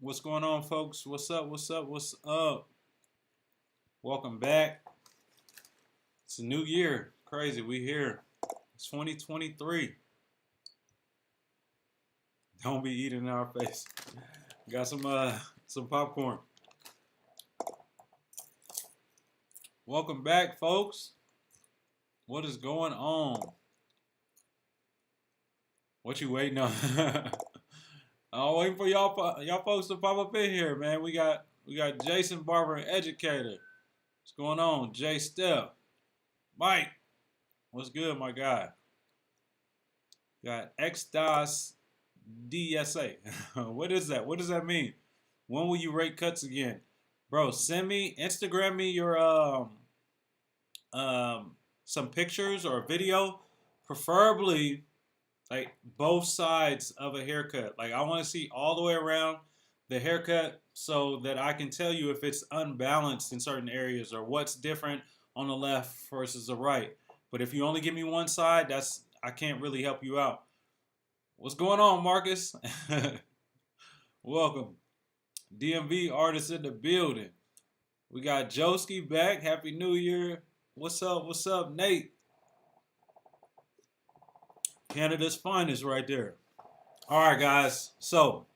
What's going on, folks? What's up? What's up? What's up? Welcome back. It's a new year. Crazy. We here. It's 2023. Don't be eating in our face. Got some popcorn. Welcome back, folks. What is going on? What you waiting on? I'm waiting for y'all folks to pop up in here, man. We got Jason Barber, educator. What's going on? Jay Steph. Mike. What's good, my guy? Got XDOS DSA. What is that? What does that mean? When will you rate cuts again? Bro, Instagram me your some pictures or a video, preferably like both sides of a haircut. Like I want to see all the way around the haircut so that I can tell you if it's unbalanced in certain areas or what's different on the left versus the right. But if you only give me one side, I can't really help you out. What's going on, Marcus? Welcome. DMV artists in the building. We got Joski back. Happy New Year. What's up? What's up, Nate? Canada's finest right there. All right, guys. So,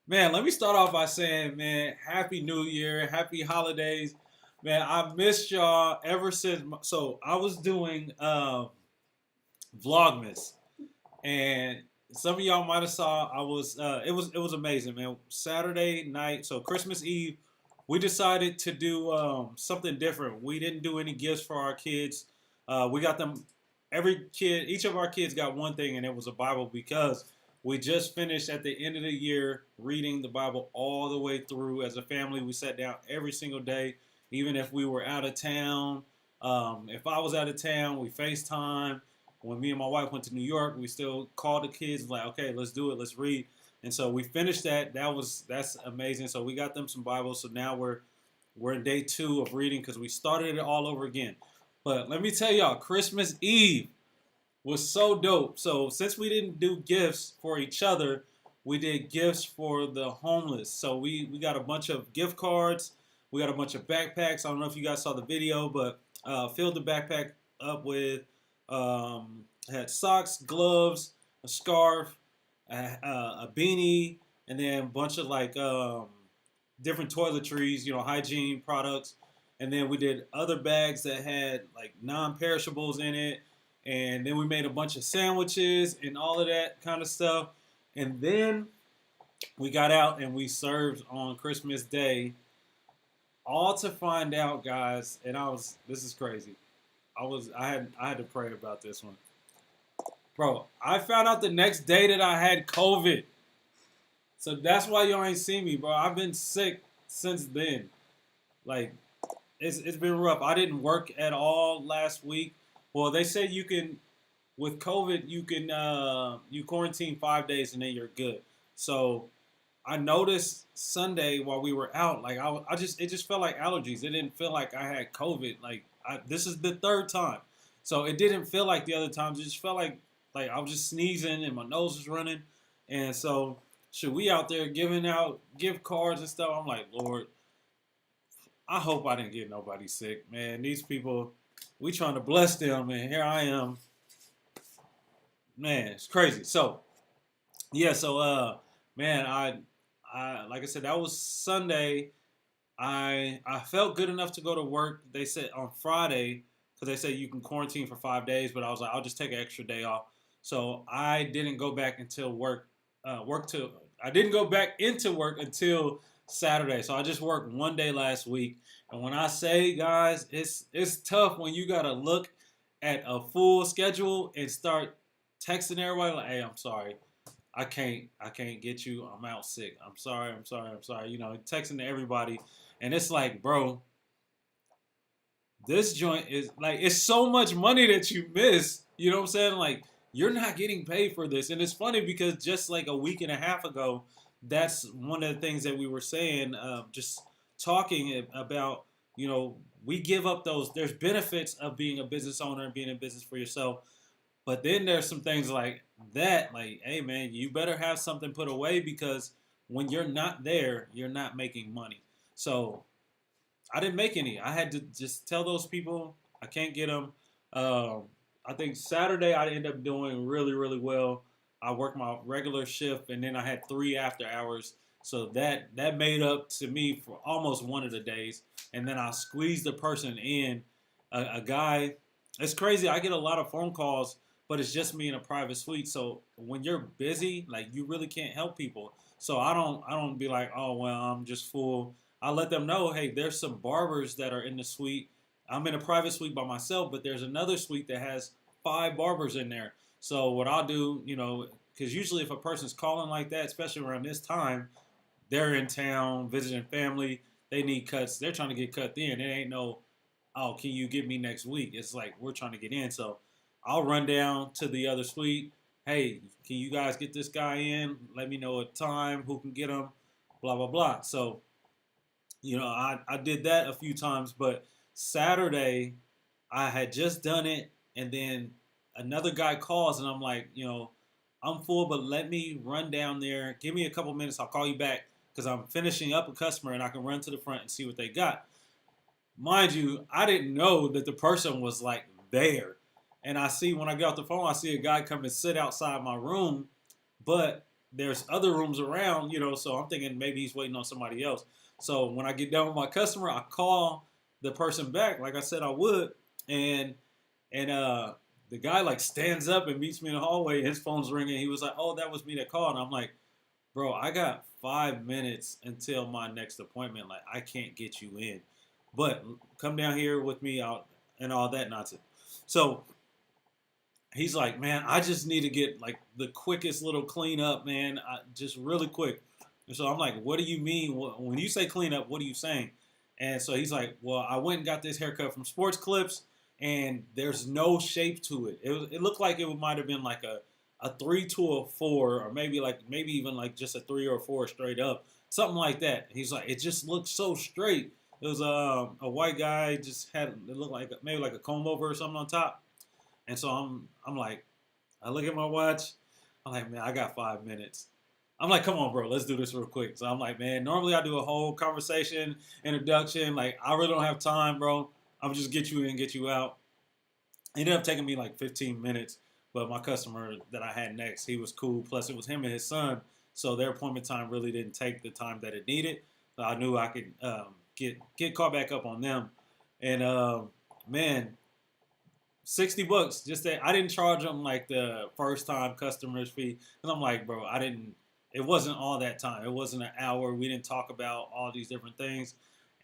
man, let me start off by saying, man, Happy New Year. Happy holidays. Man, I've missed y'all ever since. So, I was doing Vlogmas. And some of y'all might have saw I was it was amazing, man. Saturday night, so Christmas Eve, we decided to do something different. We didn't do any gifts for our kids. We got them each of our kids got one thing, and it was a Bible because we just finished at the end of the year reading the Bible all the way through as a family. We sat down every single day, even if we were out of town. If I was out of town, we FaceTime. When me and my wife went to New York, we still called the kids like, okay, let's do it, let's read. And so we finished that. That's amazing. So we got them some Bibles. So now we're in day 2 of reading because we started it all over again. But let me tell y'all, Christmas Eve was so dope. So since we didn't do gifts for each other, we did gifts for the homeless. So we got a bunch of gift cards. We got a bunch of backpacks. I don't know if you guys saw the video, but filled the backpack up with had socks, gloves, a scarf, a beanie, and then a bunch of like different toiletries, hygiene products. And then we did other bags that had like non-perishables in it. And then we made a bunch of sandwiches and all of that kind of stuff. And then we got out and we served on Christmas Day. All to find out, guys, and this is crazy. I had to pray about this one. Bro, I found out the next day that I had COVID. So that's why y'all ain't seen me, bro. I've been sick since then. Like, it's been rough. I didn't work at all last week. Well, they say you can, with COVID, you quarantine 5 days and then you're good. So I noticed Sunday while we were out, like it just felt like allergies. It didn't feel like I had COVID. Like this is the 3rd time, so it didn't feel like the other times. It just felt like I was just sneezing and my nose was running, and so should we out there giving out gift cards and stuff? I'm like, Lord, I hope I didn't get nobody sick, man. These people, we trying to bless them, and here I am, man. It's crazy. So yeah, so man, I like I said, that was Sunday. I felt good enough to go to work. They said on Friday, because they said you can quarantine for 5 days, but I was like, I'll just take an extra day off. So I didn't go back until I didn't go back into work until Saturday. So I just worked 1 day last week. And when I say, guys, it's tough when you gotta look at a full schedule and start texting everybody like, hey, I'm sorry. I can't get you. I'm out sick. I'm sorry. Texting to everybody. And it's like, bro, this joint is like it's so much money that you miss. You know what I'm saying? Like you're not getting paid for this, and it's funny because just like a week and a half ago, that's one of the things that we were saying. Just talking about, we give up those. There's benefits of being a business owner and being in business for yourself, but then there's some things like that. Like, hey man, you better have something put away because when you're not there, you're not making money. So I didn't make any. I had to just tell those people I can't get them. Um, I think Saturday I ended up doing really, really well. I worked my regular shift, and then I had 3 after hours. So that made up to me for almost one of the days. And then I squeezed the person in, a guy. It's crazy. I get a lot of phone calls, but it's just me in a private suite. So when you're busy, like you really can't help people. So I don't be like, oh well, I'm just full. I let them know, hey, there's some barbers that are in the suite. I'm in a private suite by myself, but there's another suite that has 5 barbers in there. So what I'll do, because usually if a person's calling like that, especially around this time, they're in town visiting family. They need cuts. They're trying to get cut in. It ain't no, oh, can you get me next week? It's like we're trying to get in. So I'll run down to the other suite. Hey, can you guys get this guy in? Let me know a time, who can get him, blah, blah, blah. So I did that a few times, but Saturday I had just done it, and then another guy calls, and I'm like, I'm full, but let me run down there. Give me a couple minutes. I'll call you back because I'm finishing up a customer, and I can run to the front and see what they got. Mind you, I didn't know that the person was like there. And I see when I get off the phone, I see a guy come and sit outside my room, but there's other rooms around, so I'm thinking maybe he's waiting on somebody else. So when I get done with my customer, I call the person back, like I said I would, and the guy like stands up and meets me in the hallway. His phone's ringing. He was like, "Oh, that was me that called." And I'm like, "Bro, I got 5 minutes until my next appointment. Like, I can't get you in, but come down here with me out and all that nonsense." So he's like, "Man, I just need to get like the quickest little cleanup, man. Just really quick." And so I'm like, "What do you mean? When you say cleanup, what are you saying?" And so he's like, "Well, I went and got this haircut from Sports Clips, and there's no shape to it. It looked like it might have been like a 3 to a 4, or maybe even like just a 3 or 4 straight up, something like that." He's like, "It just looks so straight." It was a white guy, just had it looked like maybe like a comb over or something on top. And so I'm like, I look at my watch. I'm like, man, I got 5 minutes. I'm like, come on, bro, let's do this real quick. So I'm like, man, normally I do a whole conversation, introduction. Like, I really don't have time, bro. I'm just get you in, get you out. It ended up taking me like 15 minutes, but my customer that I had next, he was cool. Plus, it was him and his son, so their appointment time really didn't take the time that it needed. So I knew I could get caught back up on them. And man, $60 just that I didn't charge them like the first time customers fee, and I'm like, bro, I didn't. It wasn't all that time. It wasn't an hour. We didn't talk about all these different things,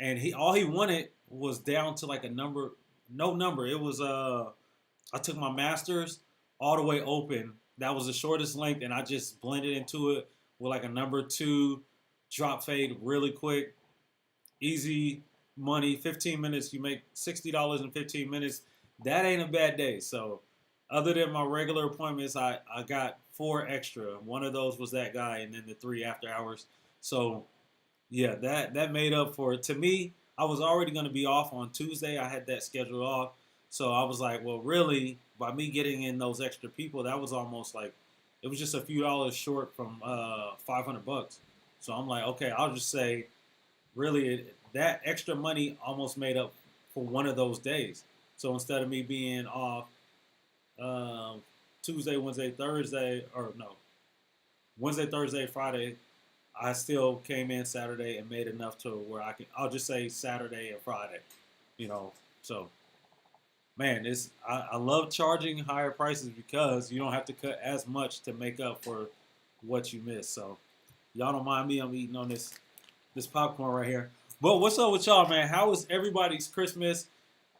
and all he wanted was down to like a number, no number. It was I took my masters all the way open. That was the shortest length, and I just blended into it with like a number 2 drop fade really quick, easy money. 15 minutes, you make $60 in 15 minutes. That ain't a bad day. So other than my regular appointments, I got 4 extra. One of those was that guy, and then the 3 after hours. So yeah, that made up for it. To me, I was already going to be off on Tuesday. I had that scheduled off. So I was like, well, really, by me getting in those extra people, that was almost like, it was just a few dollars short from $500. So I'm like, okay, I'll just say, really, that extra money almost made up for one of those days. So instead of me being off Tuesday, Wednesday, Thursday, or no, Wednesday, Thursday, Friday, I still came in Saturday and made enough to where I'll just say Saturday and Friday, So, man, I love charging higher prices because you don't have to cut as much to make up for what you miss. So, y'all don't mind me, I'm eating on this popcorn right here. But what's up with y'all, man? How was everybody's Christmas?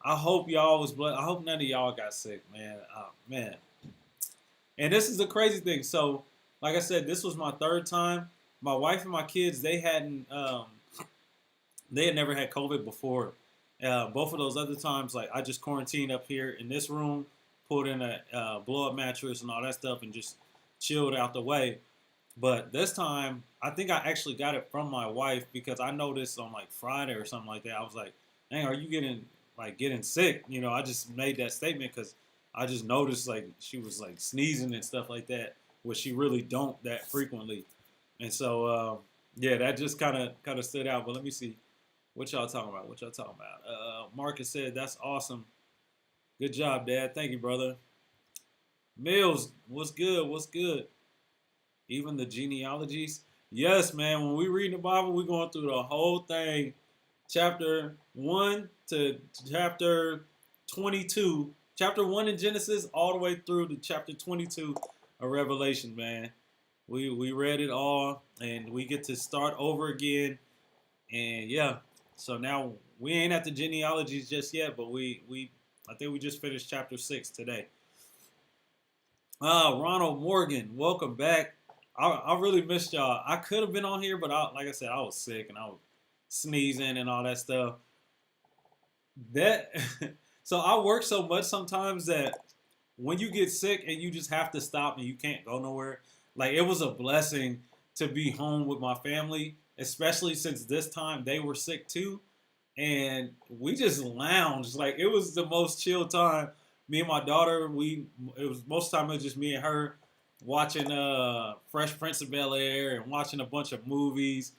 I hope y'all was blessed. I hope none of y'all got sick, man. Oh, man. And this is the crazy thing. So, like I said, this was my 3rd time. My wife and my kids, they had never had COVID before, Both of those other times, like I just quarantined up here in this room, pulled in a blow up mattress and all that stuff, and just chilled out the way. But this time, I think I actually got it from my wife because I noticed on like Friday or something like that. I was like, "Dang, are you getting sick?" You know, I just made that statement because I just noticed like she was like sneezing and stuff like that, which she really don't that frequently. And so, yeah, that just kind of stood out. But let me see. What y'all talking about? What y'all talking about? Marcus said, "That's awesome. Good job, Dad. Thank you, brother." Mills, what's good? What's good? Even the genealogies. Yes, man. When we read the Bible, we're going through the whole thing, chapter 1 to chapter 22. Chapter 1 in Genesis, all the way through to chapter 22 of Revelation, man. We read it all, and we get to start over again. And yeah, so now we ain't at the genealogies just yet, but we I think we just finished chapter 6 today. Ronald Morgan, welcome back. I really missed y'all. I could have been on here, but like I said, I was sick and I was sneezing and all that stuff. That so I work so much sometimes that when you get sick and you just have to stop and you can't go nowhere, like it was a blessing to be home with my family, especially since this time they were sick too, and we just lounged. Like it was the most chill time. Me and my daughter, it was most of the time it was just me and her watching Fresh Prince of Bel Air and watching a bunch of movies,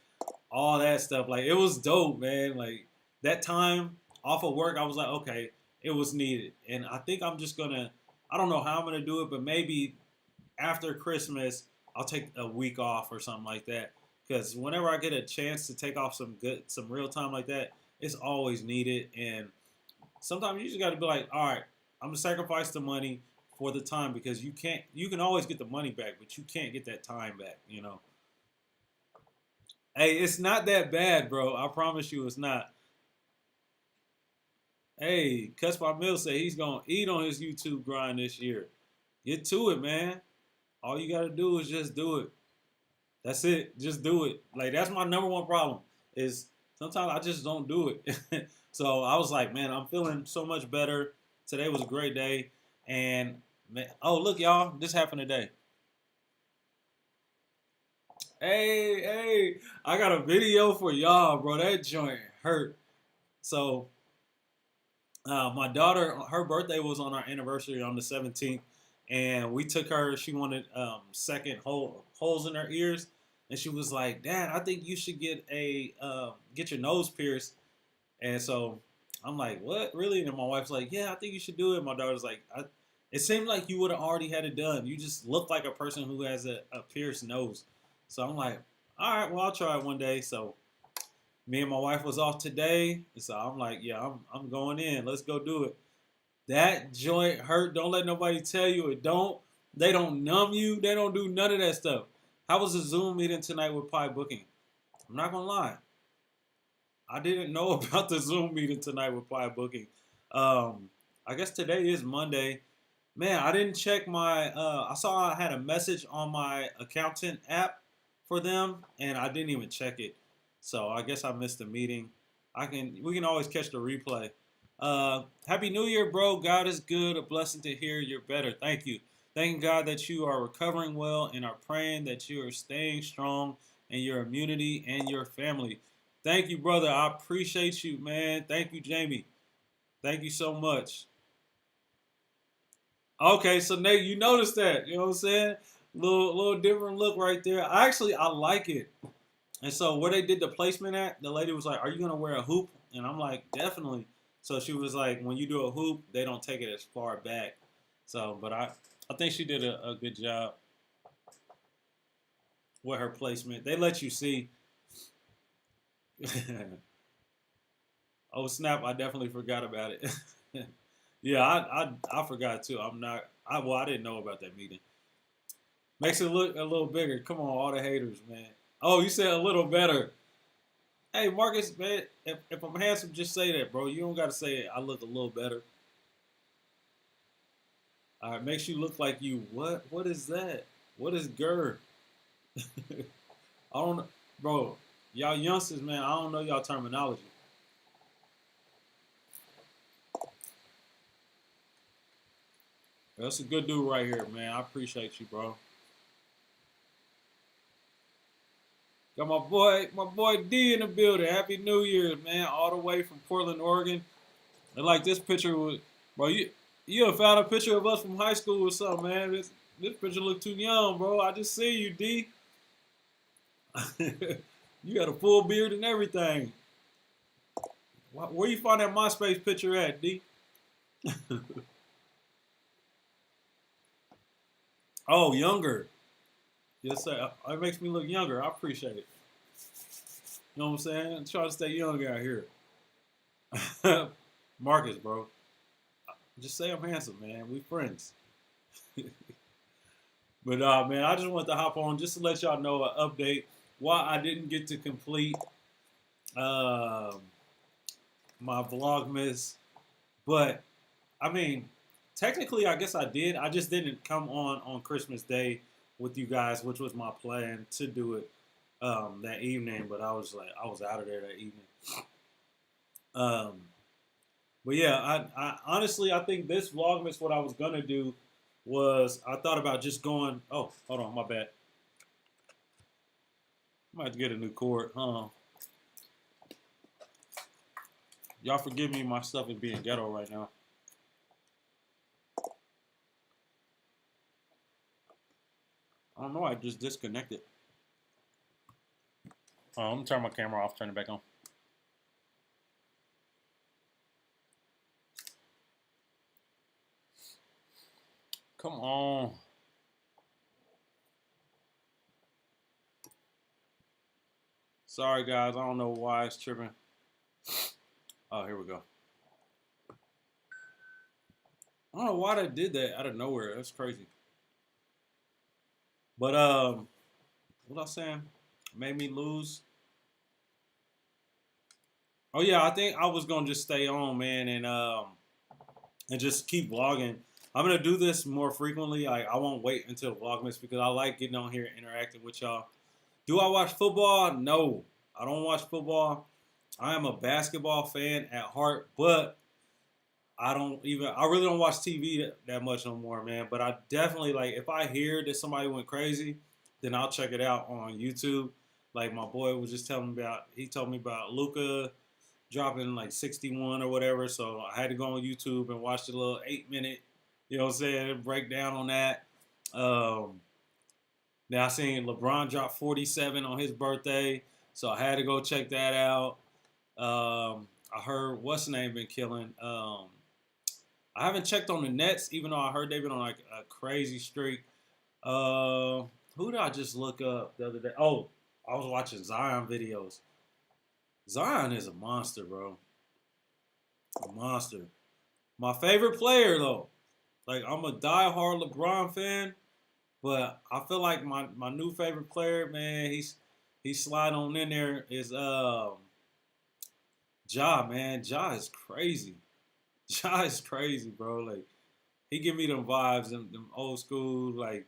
all that stuff. Like it was dope, man. Like that time off of work, I was like, okay, it was needed. And I think I'm just gonna, I don't know how I'm gonna do it, but maybe after Christmas, I'll take a week off or something like that. Because whenever I get a chance to take off some real time like that, it's always needed. And sometimes you just got to be like, all right, I'm gonna sacrifice the money for the time because you can always get the money back, but you can't get that time back, you know. Hey, it's not that bad, bro. I promise you, it's not. Hey, Cuts by Mill say he's gonna eat on his YouTube grind this year. Get to it, man. All you gotta do is just do it. That's it. Just do it. Like that's my number one problem. Is sometimes I just don't do it. So I was like, man, I'm feeling so much better. Today was a great day, and man, oh look, y'all, this happened today. Hey, I got a video for y'all, bro. That joint hurt. So my daughter, her birthday was on our anniversary on the 17th, and we took her. She wanted second holes in her ears, and she was like, "Dad, I think you should get your nose pierced." And so I'm like, "What, really?" And my wife's like, "Yeah, I think you should do it." My daughter's like, "It seemed like you would have already had it done. You just look like a person who has a pierced nose." So I'm like, "All right, well, I'll try it one day." So me and my wife was off today, so I'm like, "Yeah, I'm going in. Let's go do it." That joint hurt. Don't let nobody tell you it don't. They don't numb you. They don't do none of that stuff. How was the Zoom meeting tonight with Pi Booking? I'm not gonna lie. I didn't know about the Zoom meeting tonight with Pi Booking. I guess today is Monday. Man, I didn't check my. I saw I had a message on my accountant app for them, and I didn't even check it. So I guess I missed the meeting. We can always catch the replay. Happy New Year, bro. God is good. A blessing to hear you're better. Thank you. Thanking God that you are recovering well and are praying that you are staying strong in your immunity and your family. Thank you, brother. I appreciate you, man. Thank you, Jamie. Thank you so much. Okay, so Nate, you noticed that. You know what I'm saying? Little different look right there. I like it. And so where they did the placement at, the lady was like, "Are you gonna wear a hoop?" And I'm like, "Definitely." So she was like, "When you do a hoop, they don't take it as far back." So, but I think she did a good job with her placement. They let you see. Oh snap! I definitely forgot about it. Yeah, I forgot too. I'm not. I didn't know about that meeting. Makes it look a little bigger. Come on, all the haters, man. Oh, you said a little better. Hey, Marcus, man, if I'm handsome, just say that, bro. You don't got to say it. I look a little better. All right, makes you look like you. What? What is that? What is GER? I don't know, bro. Y'all youngsters, man. I don't know y'all terminology. That's a good dude right here, man. I appreciate you, bro. Got my boy D in the building. Happy New Year's, man. All the way from Portland, Oregon. And like this picture was, bro. You have found a picture of us from high school or something, man. This picture look too young, bro. I just see you, D. You got a full beard and everything. Where you find that MySpace picture at, D? Oh, younger. Yes, sir. It makes me look younger. I appreciate it. You know what I'm saying? I'm trying to stay young out here. Marcus, bro. Just say I'm handsome, man. We friends. But man, I just wanted to hop on just to let y'all know an update why I didn't get to complete um my Vlogmas. But I mean, technically, I guess I did. I just didn't come on Christmas Day with you guys, which was my plan to do it that evening. But I was out of there that evening. Um, but yeah, I honestly I think this Vlogmas what I was gonna do was I thought about just going. Oh, hold on, my bad. I might have to get a new cord. Y'all forgive me, my stuff is being ghetto right now. I don't know, I just disconnected. I'm gonna turn my camera off, turn it back on. Come on. Sorry guys, I don't know why it's tripping. Oh, here we go. I don't know why they did that out of nowhere. That's crazy. But what I was saying made me lose. Oh yeah, I think I was gonna just stay on, man, and just keep vlogging. I'm gonna do this more frequently. I won't wait until Vlogmas because I like getting on here and interacting with y'all. Do I watch football? No, I don't watch football. I am a basketball fan at heart, but I really don't watch TV that much no more, man. But I definitely, like, if I hear that somebody went crazy, then I'll check it out on YouTube. Like my boy was just telling me about, he told me about Luca dropping like 61 or whatever. So I had to go on YouTube and watch the little 8 minute, you know what I'm saying, breakdown on that. Um, Now I seen LeBron drop 47 on his birthday, so I had to go check that out. I heard what's the name been killing. I haven't checked on the Nets, even though I heard they've been on like a crazy streak. Who did I just look up the other day? Oh, I was watching Zion videos. Zion is a monster, bro. A monster. My favorite player though. Like I'm a diehard LeBron fan, but I feel like my new favorite player, man, he's sliding on in there is Ja, man. Ja is crazy. Ja is crazy, bro. Like he give me them vibes, them old school, like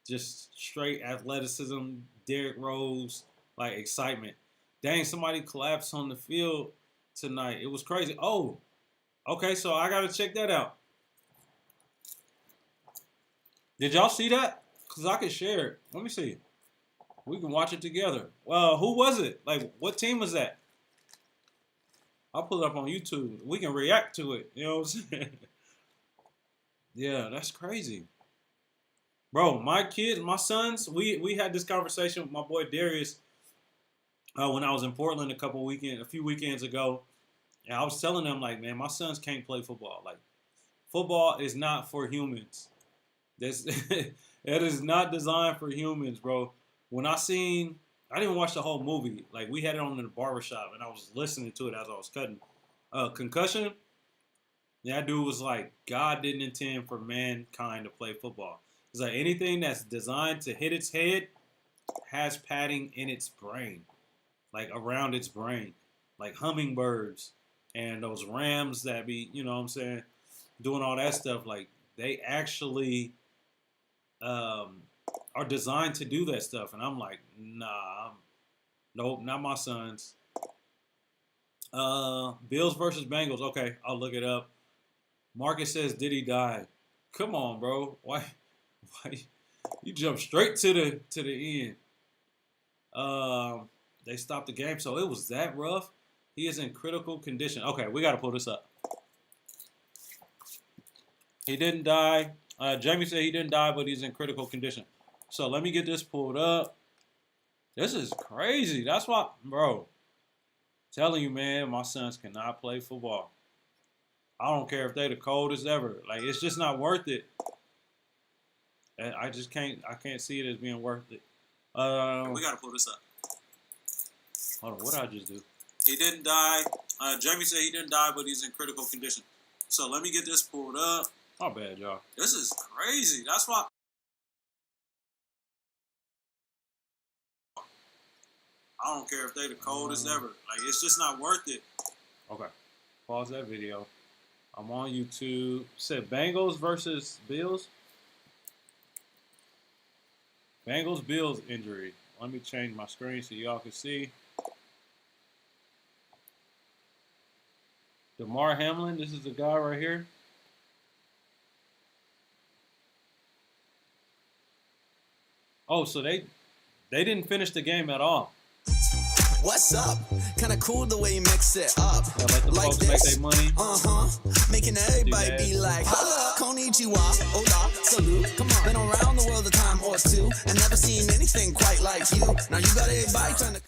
just straight athleticism, Derrick Rose, like excitement. Dang, somebody collapsed on the field tonight. It was crazy. Oh, okay, so I gotta check that out. Did y'all see that? Cause I can share it. Let me see. We can watch it together. Well, who was it? Like, what team was that? I'll pull it up on YouTube. We can react to it. You know what I'm saying? Yeah, that's crazy. Bro, my kids, my sons, we had this conversation with my boy Darius when I was in Portland a few weekends ago. And I was telling them, like, man, my sons can't play football. Like, football is not for humans. This it is not designed for humans, bro. When I didn't watch the whole movie. Like we had it on in the barbershop, and I was listening to it as I was cutting. Concussion. That dude was like, God didn't intend for mankind to play football. It's like anything that's designed to hit its head has padding in its brain, like around its brain, like hummingbirds and those rams that be, you know what I'm saying, doing all that stuff. Like they actually um, are designed to do that stuff. And I'm like, nah, nope, not my sons. Bills versus Bengals. Okay, I'll look it up. Marcus says, did he die? Come on, bro. Why you jump straight to the end? Um, they stopped the game, so it was that rough. He is in critical condition. Okay, we got to pull this up. He didn't die. Jamie said he didn't die, but he's in critical condition. So let me get this pulled up. This is crazy. That's why, bro. Telling you, man, my sons cannot play football. I don't care if they the coldest ever. Like, it's just not worth it. And I just can't. I can't see it as being worth it. We gotta pull this up. Hold on. What did I just do? He didn't die. Jamie said he didn't die, but he's in critical condition. So let me get this pulled up. My bad, y'all. This is crazy. That's why. I don't care if they the coldest ever. Like, it's just not worth it. Okay. Pause that video. I'm on YouTube. Said Bengals versus Bills. Bengals Bills injury. Let me change my screen so y'all can see. Damar Hamlin. This is the guy right here. Oh, so they didn't finish the game at all. What's up? Kinda cool the way you mix it up. Yeah, let the like folks this. make their money. Making everybody be like, holla, konnichiwa, hola, salute. Come on. Been around the world a time or two and never seen anything quite like you. Now you got everybody trying to.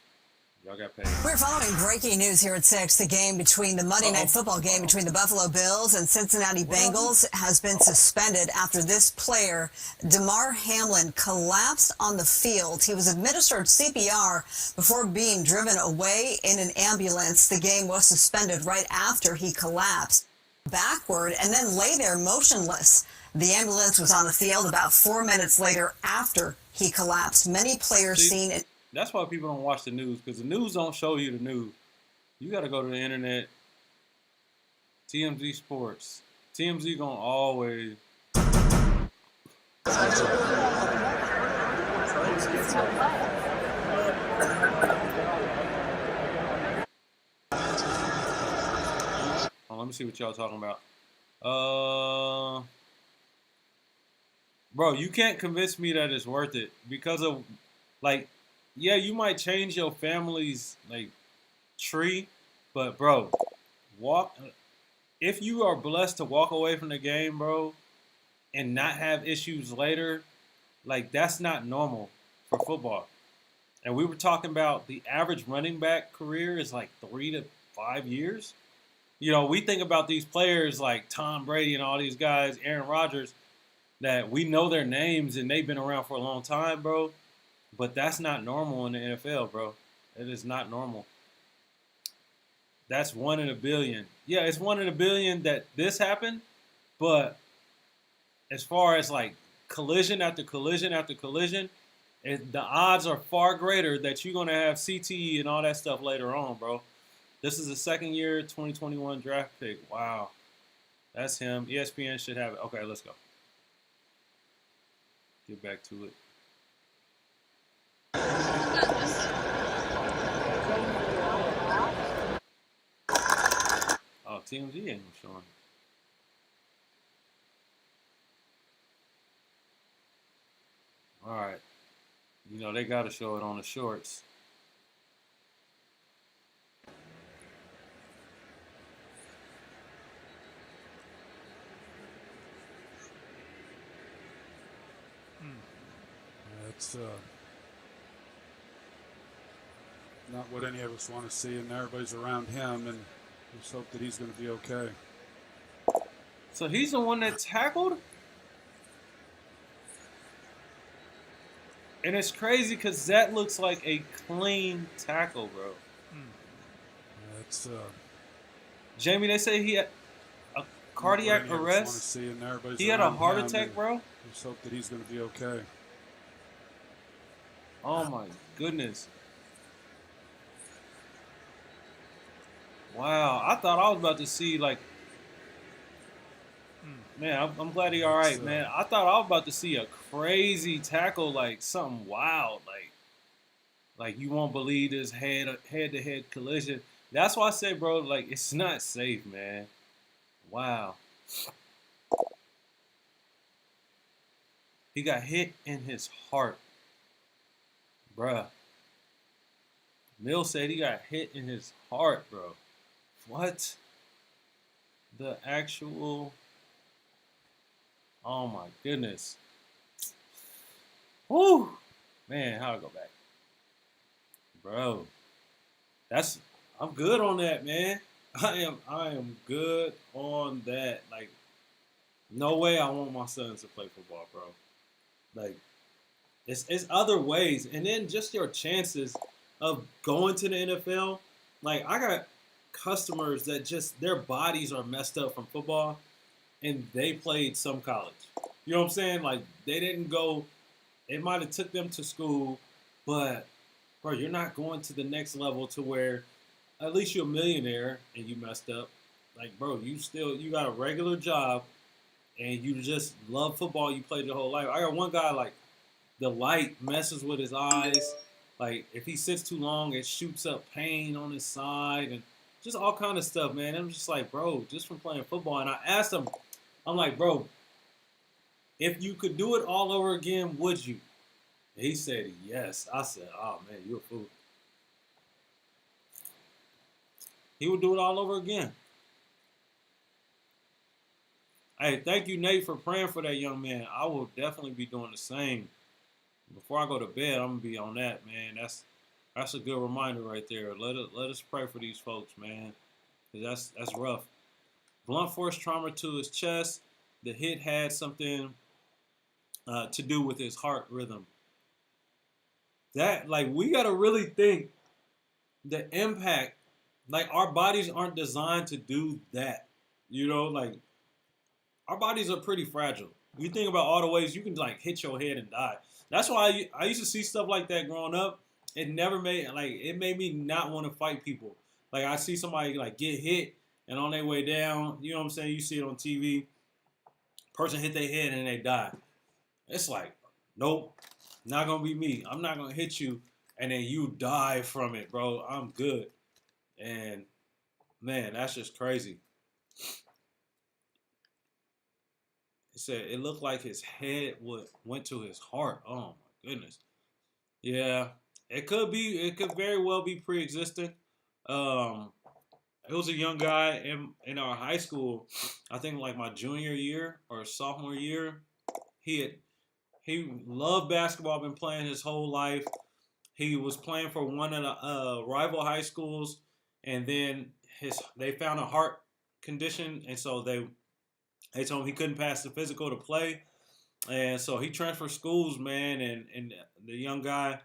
Y'all got paid. We're following breaking news here at 6. The game between the Monday Night Football game between the Buffalo Bills and Cincinnati Bengals has been suspended after this player, Damar Hamlin, collapsed on the field. He was administered CPR before being driven away in an ambulance. The game was suspended right after he collapsed backward and then lay there motionless. The ambulance was on the field about 4 minutes later after he collapsed. Many players seen it. That's why people don't watch the news, because the news don't show you the news. You got to go to the internet. TMZ Sports. TMZ gonna always. Oh, let me see what y'all talking about. Bro, you can't convince me that it's worth it because of, like, yeah, you might change your family's like tree, but bro, if you are blessed to walk away from the game, bro, and not have issues later, like, that's not normal for football. And we were talking about the average running back career is like 3 to 5 years. You know, we think about these players like Tom Brady and all these guys, Aaron Rodgers, that we know their names and they've been around for a long time, bro. But that's not normal in the NFL, bro. It is not normal. That's 1 in a billion. Yeah, it's 1 in a billion that this happened. But as far as like collision after collision after collision, the odds are far greater that you're going to have CTE and all that stuff later on, bro. This is the second year 2021 draft pick. Wow. That's him. ESPN should have it. Okay, let's go. Get back to it. Oh, TMZ ain't showing. All right. You know, they got to show it on the shorts. That's not what any of us want to see, and everybody's around him, and just hope that he's going to be okay. So he's the one that tackled? And it's crazy because that looks like a clean tackle, bro. That's Jamie, they say he had a cardiac arrest. He had a heart attack, bro. Just hope that he's going to be okay. Oh my goodness. Wow, I thought I was about to see, like, man, I'm glad he all right, man. I thought I was about to see a crazy tackle, like something wild, like you won't believe this head-to-head collision. That's why I say, bro, like, it's not safe, man. Wow. He got hit in his heart. Bruh. Mill said he got hit in his heart, bro. What? The actual... Oh, my goodness. Whew. Man, how'd I go back? Bro. I'm good on that, man. I am good on that. Like, no way I want my sons to play football, bro. Like, it's other ways. And then just your chances of going to the NFL. Like, I got customers that just, their bodies are messed up from football, and they played some college. You know what I'm saying? Like, they didn't go, it might have took them to school, but, bro, you're not going to the next level to where at least you're a millionaire and you messed up. Like, bro, you got a regular job and you just love football. You played your whole life. I got one guy, like, the light messes with his eyes. Like, if he sits too long, it shoots up pain on his side and just all kind of stuff, man. I'm just like, bro, just from playing football. And I asked him, I'm like, bro, if you could do it all over again, would you? And he said yes. I said, oh, man, you're a fool. He would do it all over again. Hey, thank you, Nate, for praying for that young man. I will definitely be doing the same. Before I go to bed, I'm gonna be on that, man. That's a good reminder right there. Let us pray for these folks, man. 'Cause that's rough. Blunt force trauma to his chest. The hit had something to do with his heart rhythm. That, like, we gotta really think the impact. Like, our bodies aren't designed to do that. You know, like, our bodies are pretty fragile. You think about all the ways you can, like, hit your head and die. That's why I used to see stuff like that growing up. It made me not want to fight people. Like, I see somebody, like, get hit and on their way down, you know what I'm saying? You see it on TV. Person hit their head and they die. It's like, nope, not going to be me. I'm not going to hit you and then you die from it, bro. I'm good. And, man, that's just crazy. It said it looked like his head went to his heart. Oh, my goodness. Yeah, it could be. It could very well be pre-existing. It was a young guy in our high school. I think like my junior year or sophomore year. He loved basketball. Been playing his whole life. He was playing for one of the rival high schools, and then they found a heart condition, and so they told him he couldn't pass the physical to play. And so he transferred schools, man, and the young guy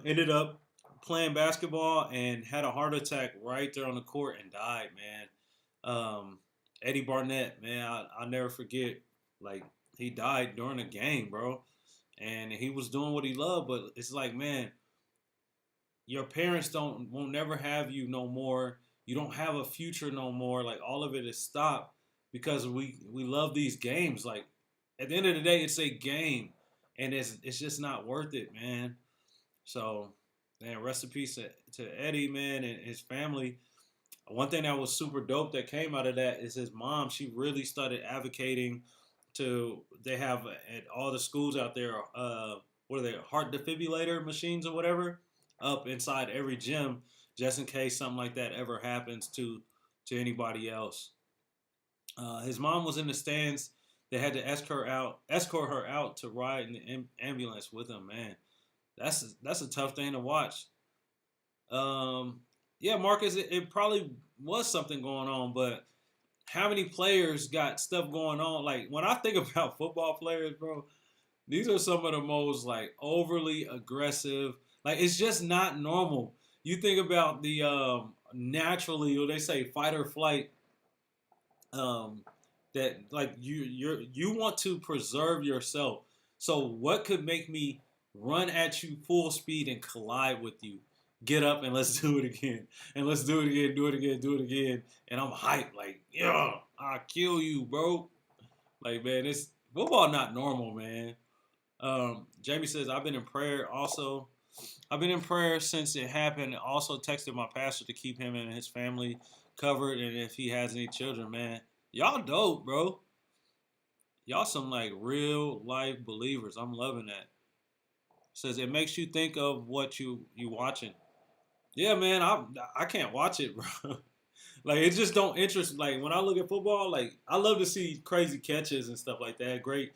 ended up playing basketball and had a heart attack right there on the court and died, man. Eddie Barnett, man, I'll never forget. Like, he died during a game, bro. And he was doing what he loved, but it's like, man, your parents won't never have you no more. You don't have a future no more. Like, all of it is stopped because we love these games. Like, at the end of the day, it's a game, and it's just not worth it, man. So, man, rest in peace to Eddie, man, and his family. One thing that was super dope that came out of that is his mom. She really started advocating they have at all the schools out there, what are they, heart defibrillator machines or whatever, up inside every gym, just in case something like that ever happens to anybody else. His mom was in the stands. They had to escort her out to ride in the ambulance with him, man. That's a tough thing to watch. Yeah, Marcus, it probably was something going on, but how many players got stuff going on? Like, when I think about football players, bro, these are some of the most, like, overly aggressive. Like, it's just not normal. You think about the naturally, or they say fight or flight, that, like, you want to preserve yourself. So what could make me run at you full speed and collide with you? Get up and let's do it again. And let's do it again, do it again, do it again. And I'm hyped, like, yeah, I'll kill you, bro. Like, man, it's football not normal, man. Jamie says, I've been in prayer also. I've been in prayer since it happened. Also texted my pastor to keep him and his family covered, and if he has any children, man. Y'all dope, bro. Y'all some like real life believers. I'm loving that. Says it makes you think of what you watching. Yeah, man, I can't watch it, bro. Like it just don't interest. Like when I look at football, like I love to see crazy catches and stuff like that. Great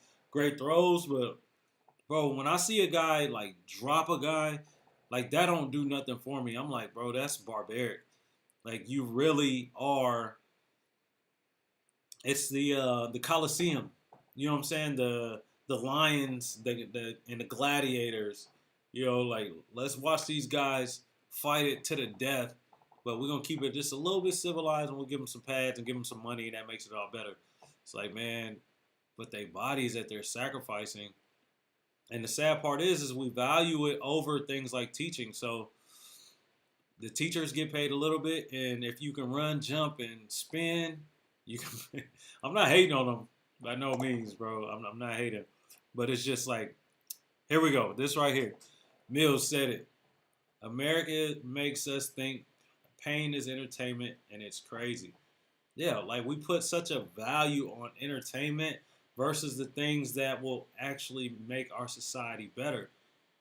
throws, but bro, when I see a guy like drop a guy, like that don't do nothing for me. I'm like, bro, that's barbaric. Like you really are. It's the Coliseum. You know what I'm saying? The lions, the and the gladiators. You know, like let's watch these guys fight it to the death, but we're gonna keep it just a little bit civilized, and we'll give them some pads and give them some money, and that makes it all better. It's like, man, but they bodies that they're sacrificing, and the sad part is we value it over things like teaching. So the teachers get paid a little bit, and if you can run, jump, and spin, you can. I'm not hating on them by no means, bro. I'm not hating, but it's just like, here we go. This right here, Mills said it. America makes us think pain is entertainment, and it's crazy. Yeah, like we put such a value on entertainment versus the things that will actually make our society better.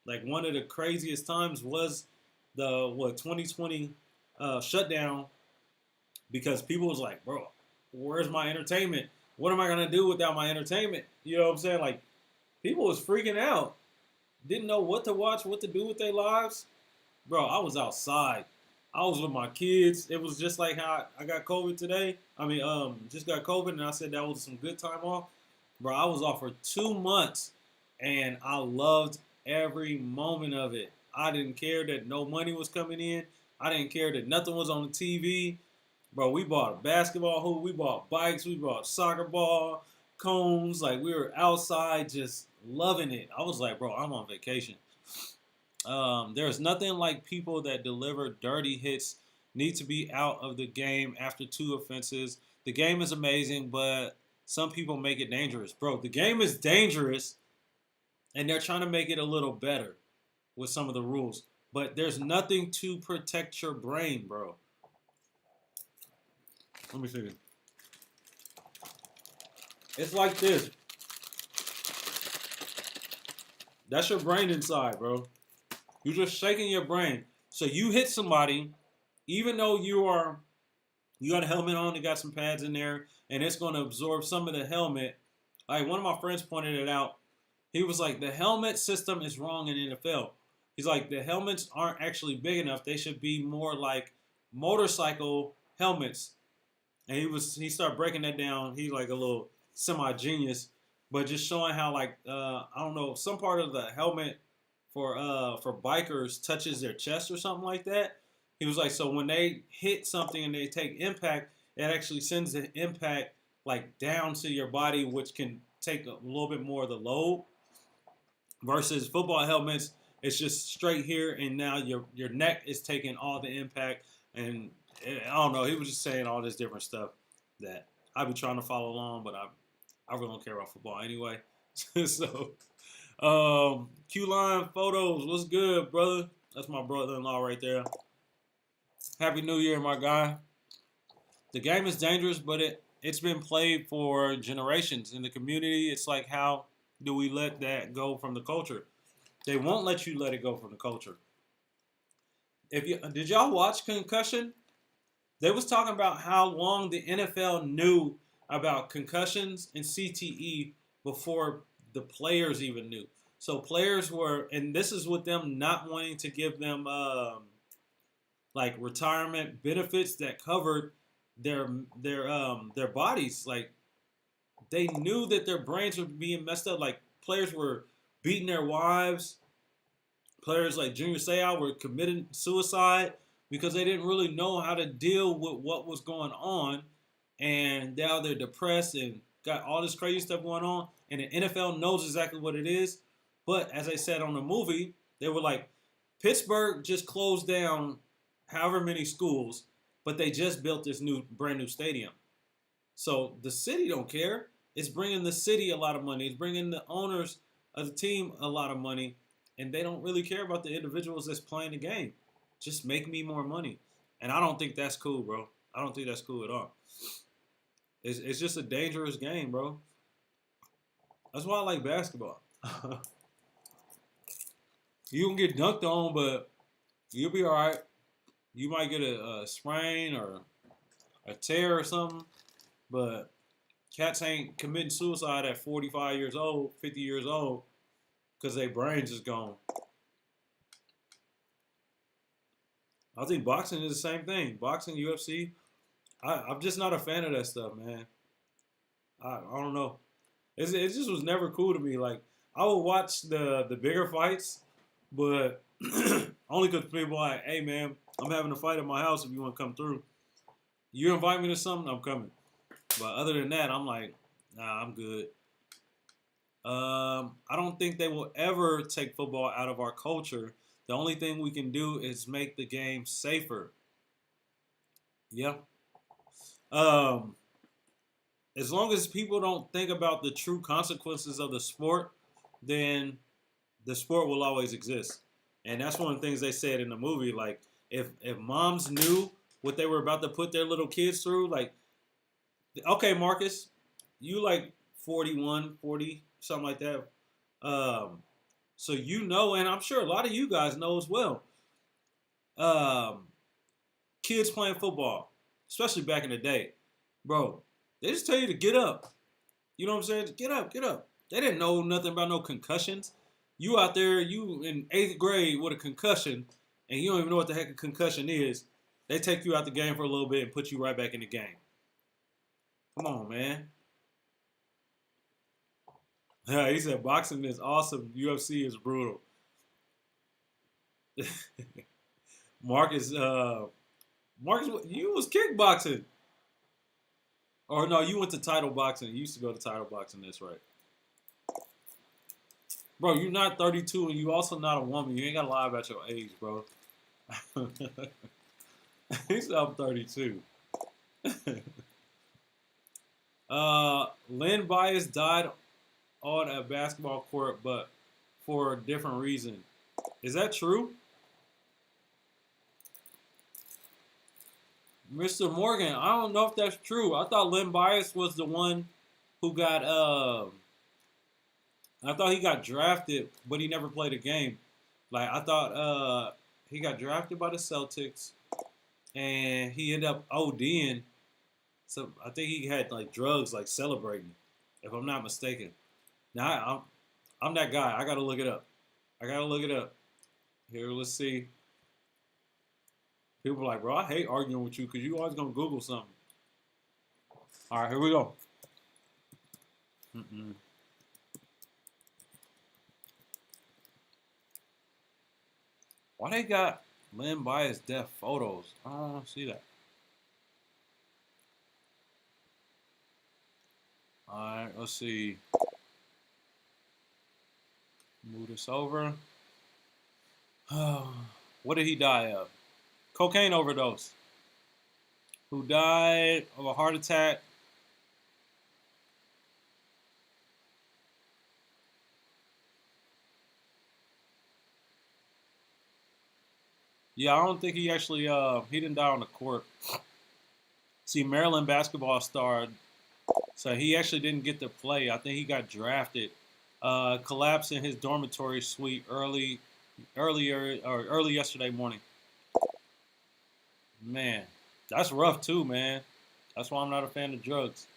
Like one of the craziest times was the 2020 shutdown because people was like, bro, where's my entertainment? What am I gonna do without my entertainment? You know what I'm saying? Like people was freaking out, didn't know what to watch, what to do with their lives. Bro, I was outside. I was with my kids. It was just like how I got COVID today. I mean, just got COVID, and I said that was some good time off. Bro, I was off for 2 months, and I loved every moment of it. I didn't care that no money was coming in. I didn't care that nothing was on the TV. Bro, we bought a basketball hoop. We bought bikes. We bought soccer ball, cones. Like, we were outside just loving it. I was like, bro, I'm on vacation. There's nothing like people that deliver dirty hits need to be out of the game after 2 offenses. The game is amazing, but some people make it dangerous. Bro, the game is dangerous, and they're trying to make it a little better with some of the rules. But there's nothing to protect your brain, bro. Let me see. It's like this. That's your brain inside, bro. You're just shaking your brain. So you hit somebody, even though you got a helmet on, you got some pads in there, and it's going to absorb some of the helmet. Like one of my friends pointed it out. He was like, the helmet system is wrong in the NFL. He's like, the helmets aren't actually big enough. They should be more like motorcycle helmets. And he started breaking that down. He's like a little semi-genius, but just showing how like I don't know, some part of the helmet for bikers touches their chest or something like that. He was like, so when they hit something and they take impact, it actually sends the impact like down to your body, which can take a little bit more of the load. Versus football helmets, it's just straight here, and now your neck is taking all the impact. And I don't know, he was just saying all this different stuff that I've been trying to follow along, but I really don't care about football anyway. So. Q-Line Photos, what's good, brother? That's my brother-in-law right there. Happy New Year, my guy. The game is dangerous, but it's been played for generations in the community. It's like, how do we let that go from the culture? They won't let you let it go from the culture. Did y'all watch Concussion? They was talking about how long the NFL knew about concussions and CTE before the players even knew. So players were, and this is with them not wanting to give them like retirement benefits that covered their bodies. Like they knew that their brains were being messed up. Like players were beating their wives. Players like Junior Seau were committing suicide because they didn't really know how to deal with what was going on, and now they're depressed and got all this crazy stuff going on. And the NFL knows exactly what it is. But as I said on the movie, they were like, Pittsburgh just closed down however many schools, but they just built this brand new stadium. So the city don't care. It's bringing the city a lot of money. It's bringing the owners of the team a lot of money. And they don't really care about the individuals that's playing the game. Just make me more money. And I don't think that's cool, bro. I don't think that's cool at all. It's just a dangerous game, bro. That's why I like basketball. You can get dunked on, but you'll be all right. You might get a sprain or a tear or something, but cats ain't committing suicide at 45 years old, 50 years old, because their brains is gone. I think boxing is the same thing. Boxing, UFC, I'm just not a fan of that stuff, man. I don't know. It just was never cool to me. Like, I would watch the bigger fights, but only because people are like, hey, man, I'm having a fight at my house if you want to come through. You invite me to something, I'm coming. But other than that, I'm like, nah, I'm good. I don't think they will ever take football out of our culture. The only thing we can do is make the game safer. Yeah. As long as people don't think about the true consequences of the sport, then the sport will always exist. And that's one of the things they said in the movie. Like, if moms knew what they were about to put their little kids through, like, okay, Marcus, you like 41, 40, something like that. So you know, and I'm sure a lot of you guys know as well. Kids playing football, especially back in the day, bro, they just tell you to get up. You know what I'm saying? Get up, get up. They didn't know nothing about no concussions. You out there, you in 8th grade with a concussion, and you don't even know what the heck a concussion is. They take you out the game for a little bit and put you right back in the game. Come on, man. He said boxing is awesome. UFC is brutal. Marcus, you was kickboxing. Or no, you went to title boxing. You used to go to title boxing, that's right. Bro, you're not 32 and you also not a woman. You ain't gotta lie about your age, bro. He said I'm 32. Len Bias died on a basketball court, but for a different reason. Is that true? Mr. Morgan, I don't know if that's true. I thought Len Bias was the one who got, I thought he got drafted, but he never played a game. Like, I thought he got drafted by the Celtics, and he ended up ODing. So I think he had, like, drugs, like, celebrating, if I'm not mistaken. Now, I'm that guy. I got to look it up. Here, let's see. People are like, bro, I hate arguing with you because you always going to Google something. All right, here we go. Why they got Len Bias death photos? I don't see that. All right, let's see. Move this over. What did he die of? Cocaine overdose. Who died of a heart attack. Yeah, I don't think he actually, he didn't die on the court. See, Maryland basketball star, so he actually didn't get to play. I think he got drafted. Collapsed in his dormitory suite early yesterday morning. Man, that's rough too, man. That's why I'm not a fan of drugs.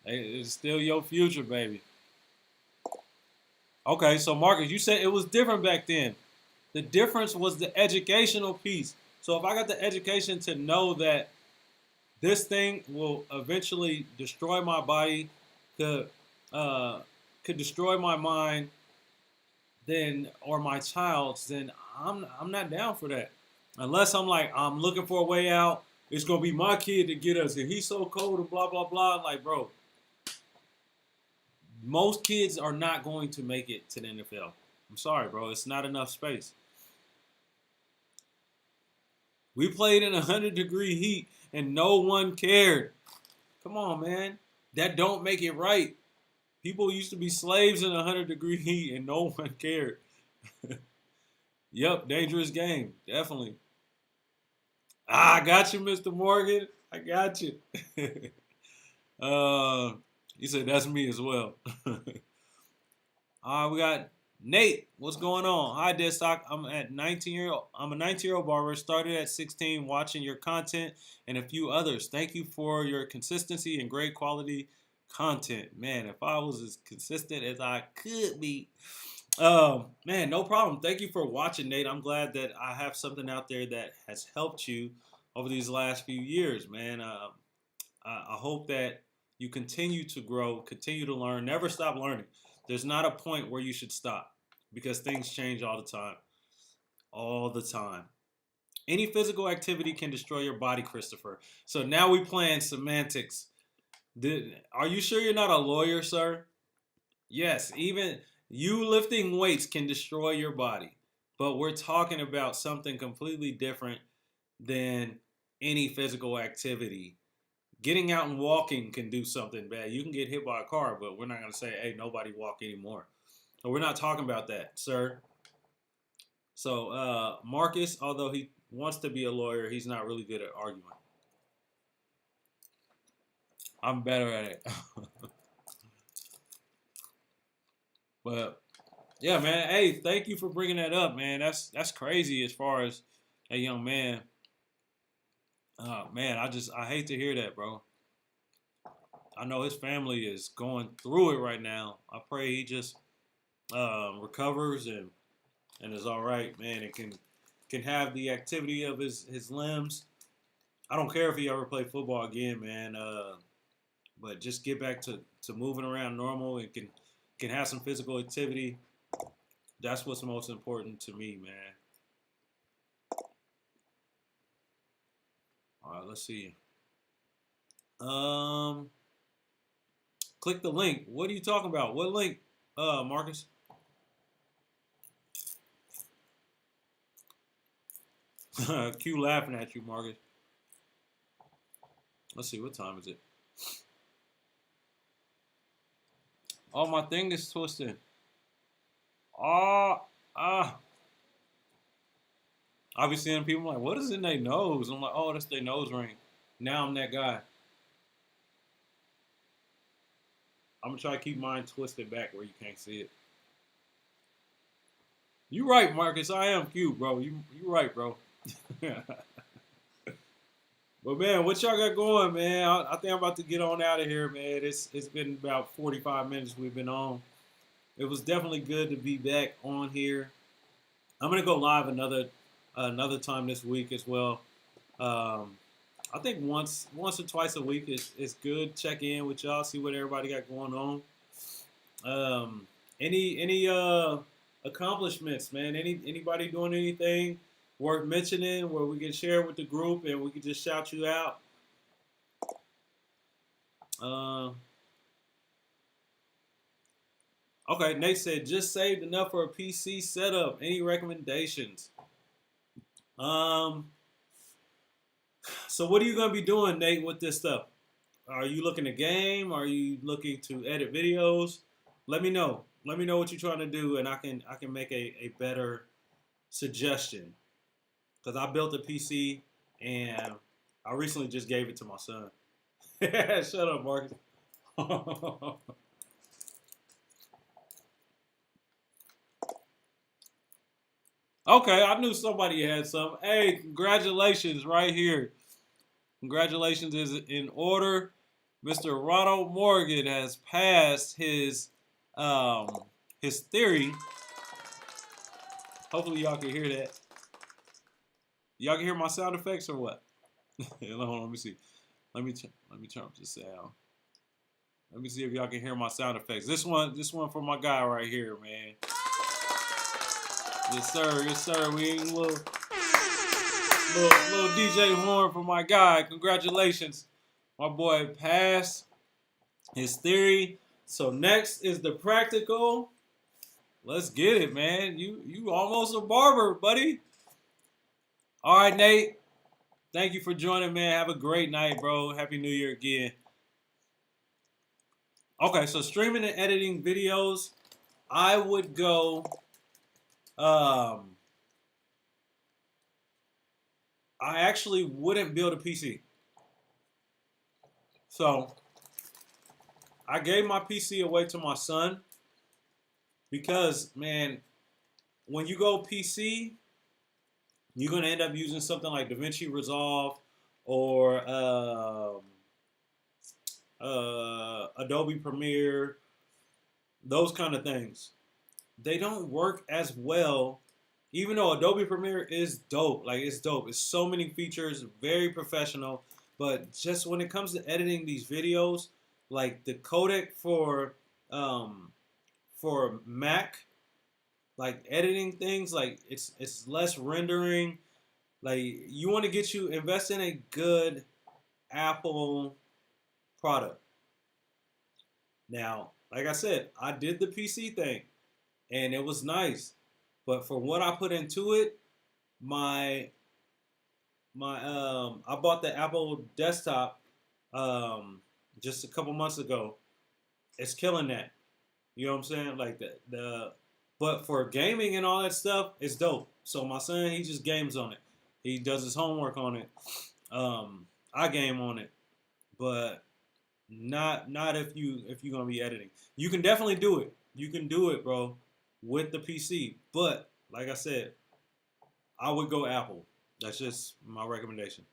It's still your future, baby. Okay, so Marcus, you said it was different back then. The difference was the educational piece. So if I got the education to know that this thing will eventually destroy my body, could destroy my mind, then or my child's, then I'm not down for that. Unless I'm like, I'm looking for a way out. It's gonna be my kid to get us, and he's so cold and blah blah blah. Like, bro, most kids are not going to make it to the NFL. I'm sorry, bro. It's not enough space. We played in 100-degree heat, and no one cared. Come on, man. That don't make it right. People used to be slaves in 100-degree heat, and no one cared. Yep, dangerous game. Definitely. I got you, Mr. Morgan. I got you. He said that's me as well. We got Nate. What's going on? Hi, Deadstock. I'm a 19-year-old barber. Started at 16, watching your content and a few others. Thank you for your consistency and great quality content. Man, if I was as consistent as I could be. Man, no problem. Thank you for watching, Nate. I'm glad that I have something out there that has helped you over these last few years, man. I hope that you continue to grow, continue to learn, never stop learning. There's not a point where you should stop because things change all the time. All the time. Any physical activity can destroy your body, Christopher. So now we playing semantics. Are you sure you're not a lawyer, sir? Yes, even you lifting weights can destroy your body. But we're talking about something completely different than any physical activity. Getting out and walking can do something bad. You can get hit by a car, but we're not going to say, hey, nobody walk anymore. So we're not talking about that, sir. So Marcus, although he wants to be a lawyer, he's not really good at arguing. I'm better at it. But yeah, man. Hey, thank you for bringing that up, man. That's crazy as far as a young man. Man, I hate to hear that, bro. I know his family is going through it right now. I pray he just recovers and is all right, man, and can have the activity of his limbs. I don't care if he ever play football again, man. But just get back to moving around normal and can have some physical activity. That's what's most important to me, man. All right, let's see. Click the link. What are you talking about? What link, Marcus? Q laughing at you, Marcus. Let's see, what time is it? Oh, my thing is twisted. I be seeing people like, what is in their nose? I'm like, oh, that's their nose ring. Now I'm that guy. I'm gonna try to keep mine twisted back where you can't see it. You right, Marcus. I am cute, bro. You right, bro. But man, what y'all got going, man? I think I'm about to get on out of here, man. It's been about 45 minutes we've been on. It was definitely good to be back on here. I'm gonna go live another time this week as well. I think once or twice a week is good. Check in with y'all, see what everybody got going on. Any accomplishments, man? Anybody doing anything worth mentioning where we can share with the group and we can just shout you out? Okay, Nate said just saved enough for a PC setup. Any recommendations? So what are you gonna be doing, Nate, with this stuff? Are you looking to game? Are you looking to edit videos? Let me know. Let me know what you're trying to do, and I can make a better suggestion. Because I built a PC and I recently just gave it to my son. Shut up, Marcus. Okay, I knew somebody had some. Hey, congratulations right here. Congratulations is in order. Mr. Ronald Morgan has passed his theory. Hopefully y'all can hear that. Y'all can hear my sound effects or what? Hold on, let me see. Let me turn up the sound. Let me see if y'all can hear my sound effects. This one for my guy right here, man. Yes, sir. Yes, sir. We ain't little DJ horn for my guy. Congratulations. My boy passed his theory. So next is the practical. Let's get it, man. You almost a barber, buddy. All right, Nate. Thank you for joining, man. Have a great night, bro. Happy New Year again. Okay, so streaming and editing videos, I would go. I actually wouldn't build a PC. So I gave my PC away to my son because, man, when you go PC, you're gonna end up using something like DaVinci Resolve or Adobe Premiere, those kind of things. They don't work as well, even though Adobe Premiere is dope. Like, it's dope. It's so many features, very professional. But just when it comes to editing these videos, like the codec for Mac, like editing things, like it's less rendering. Like, you want to invest in a good Apple product. Now, like I said, I did the PC thing and it was nice, but for what I put into it, my I bought the Apple desktop just a couple months ago. It's killing that. You know what I'm saying? Like but for gaming and all that stuff, it's dope. So my son, he just games on it. He does his homework on it. I game on it, but not if you're gonna be editing. You can definitely do it. You can do it, bro, with the PC. But like I said, I would go Apple. That's just my recommendation.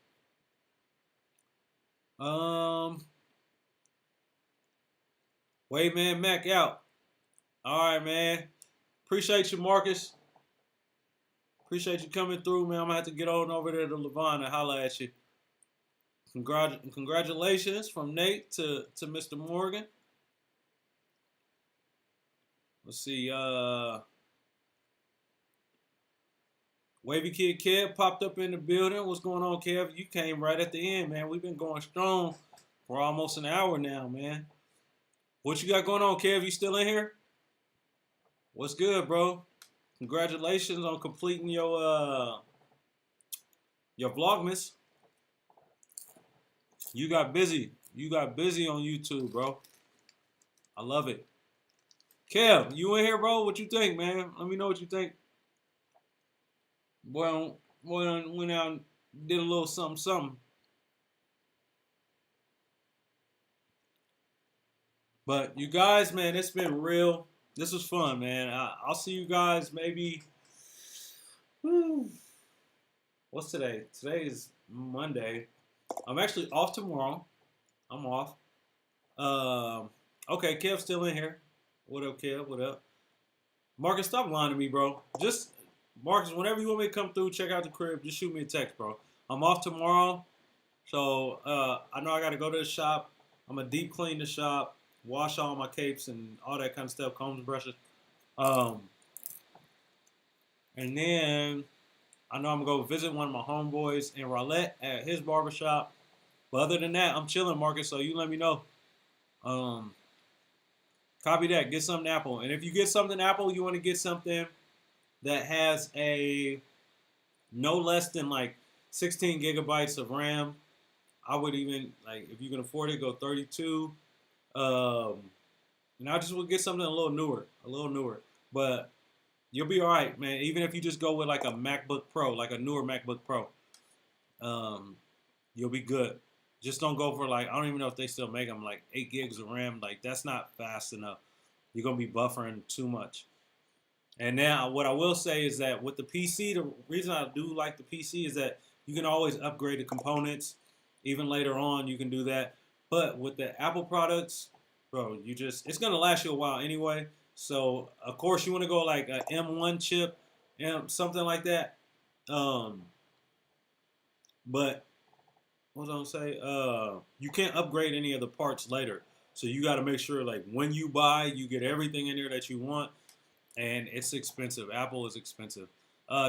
Wait, man, Mac out. All right, man. Appreciate you, Marcus. Appreciate you coming through, man. I'm gonna have to get on over there to Levon and holla at you. Congratulations from Nate to Mr. Morgan. Let's see. Wavy Kid Kev popped up in the building. What's going on, Kev? You came right at the end, man. We've been going strong for almost an hour now, man. What you got going on, Kev? You still in here? What's good, bro? Congratulations on completing your Vlogmas. You got busy. You got busy on YouTube, bro. I love it. Kev, you in here, bro? What you think, man? Let me know what you think. Boy, went out and did a little something. But you guys, man, it's been real. This was fun, man. I'll see you guys maybe. What's today? Today is Monday. I'm actually off tomorrow. I'm off. Okay, Kev's still in here. What up, Kev? What up? Marcus, stop lying to me, bro. Just, Marcus, whenever you want me to come through, check out the crib, just shoot me a text, bro. I'm off tomorrow. So, I know I got to go to the shop. I'm going to deep clean the shop, wash all my capes and all that kind of stuff, combs, brushes. And then I know I'm going to go visit one of my homeboys in Rowlett at his barbershop. But other than that, I'm chilling, Marcus, so you let me know. Copy that. Get something Apple. And if you get something Apple, you want to get something that has a no less than like 16 gigabytes of RAM. I would even, like, if you can afford it, go 32. And I just would get something a little newer. But you'll be all right, man. Even if you just go with like a MacBook Pro, like a newer MacBook Pro, you'll be good. Just don't go for like, I don't even know if they still make them, like 8 gigs of RAM. Like, that's not fast enough. You're going to be buffering too much. And now what I will say is that with the PC, the reason I do like the PC is that you can always upgrade the components. Even later on, you can do that. But with the Apple products, bro, it's going to last you a while anyway. So, of course, you want to go like an M1 chip, something like that. But what was I going to say? You can't upgrade any of the parts later. So you got to make sure, like, when you buy, you get everything in there that you want. And it's expensive. Apple is expensive.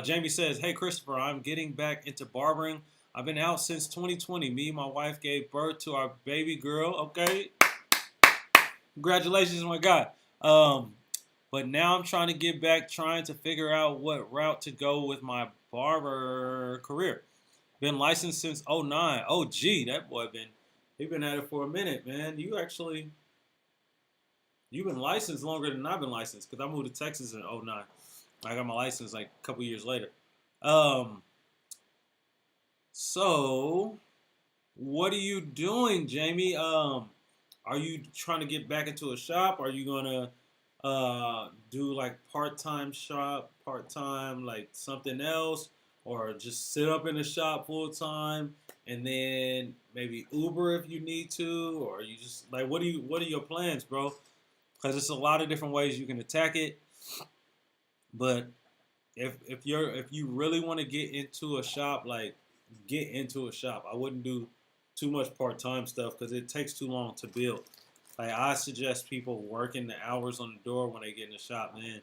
Jamie says, hey, Christopher, I'm getting back into barbering. I've been out since 2020. Me and my wife gave birth to our baby girl. Okay. Congratulations, my God. But now I'm trying to get back, trying to figure out what route to go with my barber career. Been licensed since 09. Oh, gee, that boy he been at it for a minute, man. You've been licensed longer than I've been licensed because I moved to Texas in 09. I got my license like a couple years later. So what are you doing, Jamie? Are Are you trying to get back into a shop? Are you gonna do like part-time shop, part-time like something else, or just sit up in the shop full time and then maybe Uber if you need to, or you just like what are your plans, bro? Because it's a lot of different ways you can attack it. But if you really want to get into a shop, like get into a shop. I wouldn't do too much part time stuff because it takes too long to build. Like I suggest people working the hours on the door when they get in the shop, man,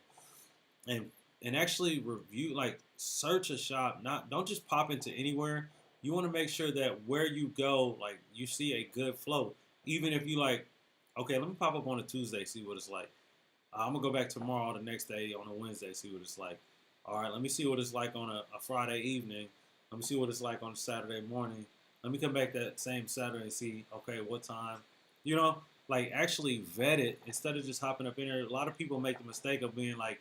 and actually review, like search a shop. Not don't just pop into anywhere. You want to make sure that where you go, like you see a good flow. Even if you like, okay, let me pop up on a Tuesday, see what it's like. I'm gonna go back tomorrow, the next day on a Wednesday, see what it's like. All right, let me see what it's like on a Friday evening. Let me see what it's like on a Saturday morning. Let me come back that same Saturday and see, okay, what time. You know, like actually vet it instead of just hopping up in there. A lot of people make the mistake of being like,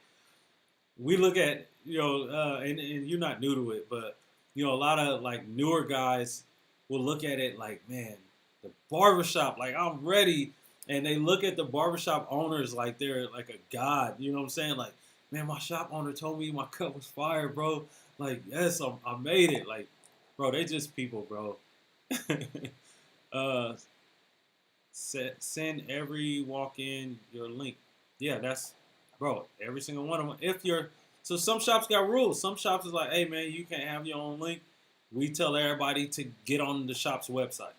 we look at, and you're not new to it, but, a lot of like newer guys will look at it like, man, the barbershop, like I'm ready. And they look at the barbershop owners like they're like a god. You know what I'm saying? Like, man, my shop owner told me my cut was fire, bro. Like, yes, I made it. Like, bro, they just people, bro. uh, send every walk-in your link. Yeah, that's, bro, every single one of them. So some shops got rules. Some shops is like, hey, man, you can't have your own link. We tell everybody to get on the shop's website.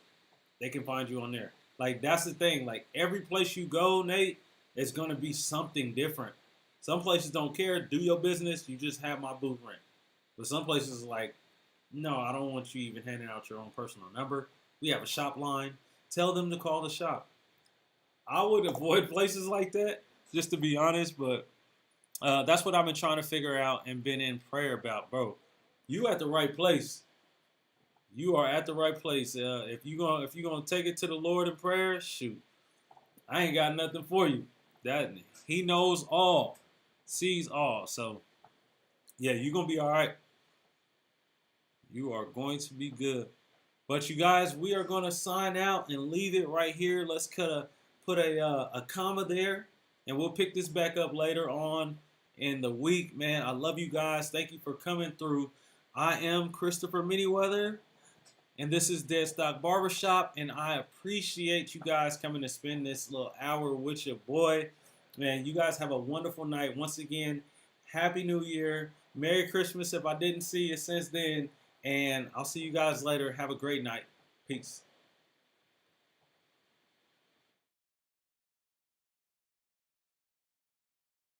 They can find you on there. Like, that's the thing. Like, every place you go, Nate, it's going to be something different. Some places don't care. Do your business. You just have my booth rent. But some places are like, no, I don't want you even handing out your own personal number. We have a shop line. Tell them to call the shop. I would avoid places like that, just to be honest. But that's what I've been trying to figure out and been in prayer about, bro. You at the right place. You are at the right place. If you're gonna take it to the Lord in prayer, shoot, I ain't got nothing for you. That He knows all, sees all. So yeah, you're gonna be all right. You are going to be good. But you guys, we are gonna sign out and leave it right here. Let's put a comma there, and we'll pick this back up later on in the week. Man, I love you guys. Thank you for coming through. I am Christopher Manyweather. And this is Dead Stock Barbershop, and I appreciate you guys coming to spend this little hour with your boy. Man, you guys have a wonderful night. Once again, Happy New Year. Merry Christmas if I didn't see you since then. And I'll see you guys later. Have a great night. Peace.